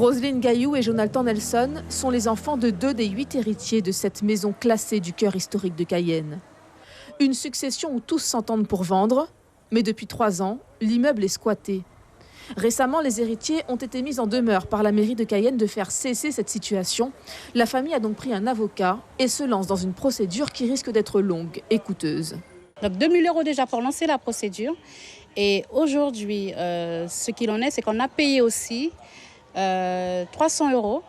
Roselyne Gaillou et Jonathan Nelson sont les enfants de 2 des 8 héritiers de cette maison classée du cœur historique de Cayenne. Une succession où tous s'entendent pour vendre, mais depuis 3 ans, l'immeuble est squatté. Récemment, les héritiers ont été mis en demeure par la mairie de Cayenne de faire cesser cette situation. La famille a donc pris un avocat et se lance dans une procédure qui risque d'être longue et coûteuse. Donc 2 000 € déjà pour lancer la procédure. Et aujourd'hui, ce qu'il en est, c'est qu'on a payé aussi 300 €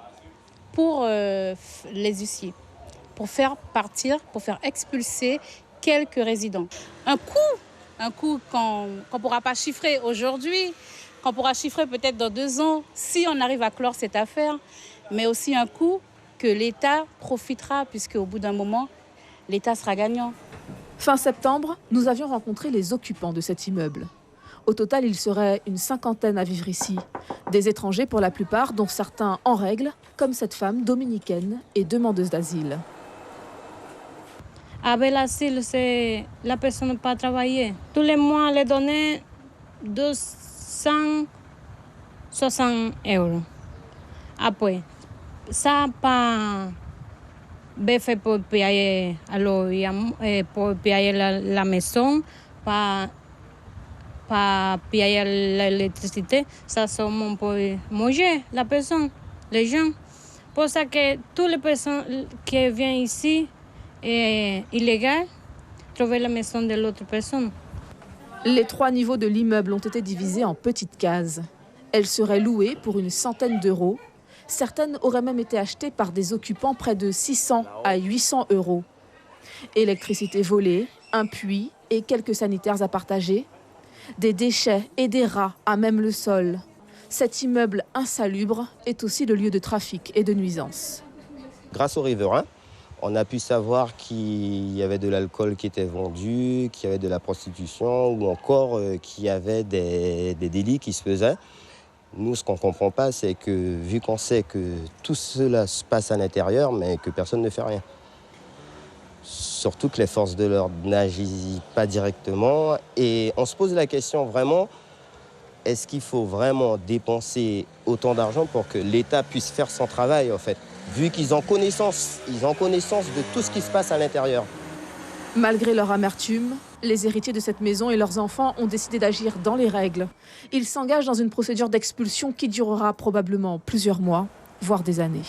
pour les huissiers, pour faire expulser quelques résidents. Un coût qu'on ne pourra pas chiffrer aujourd'hui, qu'on pourra chiffrer peut-être dans 2 ans, si on arrive à clore cette affaire, mais aussi un coût que l'État profitera, puisque au bout d'un moment, l'État sera gagnant. Fin septembre, nous avions rencontré les occupants de cet immeuble. Au total, il serait une 50aine à vivre ici. Des étrangers pour la plupart, dont certains en règle, comme cette femme dominicaine et demandeuse d'asile. Avec l'asile, c'est la personne ne peut pas travailler. Tous les mois, elle donnait 260 €. Après, ça pas bien fait pour payer, pour payer la maison, pas payer l'électricité, ça seulement pour manger la personne, les gens. Pour ça que toutes les personnes qui viennent ici est illégal, trouver la maison de l'autre personne. Les 3 niveaux de l'immeuble ont été divisés en petites cases. Elles seraient louées pour une centaine d'euros. Certaines auraient même été achetées par des occupants près de 600 à 800 €. Électricité volée, un puits et quelques sanitaires à partager. Des déchets et des rats à même le sol. Cet immeuble insalubre est aussi le lieu de trafic et de nuisances. Grâce aux riverains, on a pu savoir qu'il y avait de l'alcool qui était vendu, qu'il y avait de la prostitution ou encore qu'il y avait des délits qui se faisaient. Nous, ce qu'on ne comprend pas, c'est que vu qu'on sait que tout cela se passe à l'intérieur, mais que personne ne fait rien. Surtout que les forces de l'ordre n'agissent pas directement. Et on se pose la question vraiment, est-ce qu'il faut vraiment dépenser autant d'argent pour que l'État puisse faire son travail, en fait, vu qu'ils ont connaissance de tout ce qui se passe à l'intérieur. Malgré leur amertume, les héritiers de cette maison et leurs enfants ont décidé d'agir dans les règles. Ils s'engagent dans une procédure d'expulsion qui durera probablement plusieurs mois, voire des années.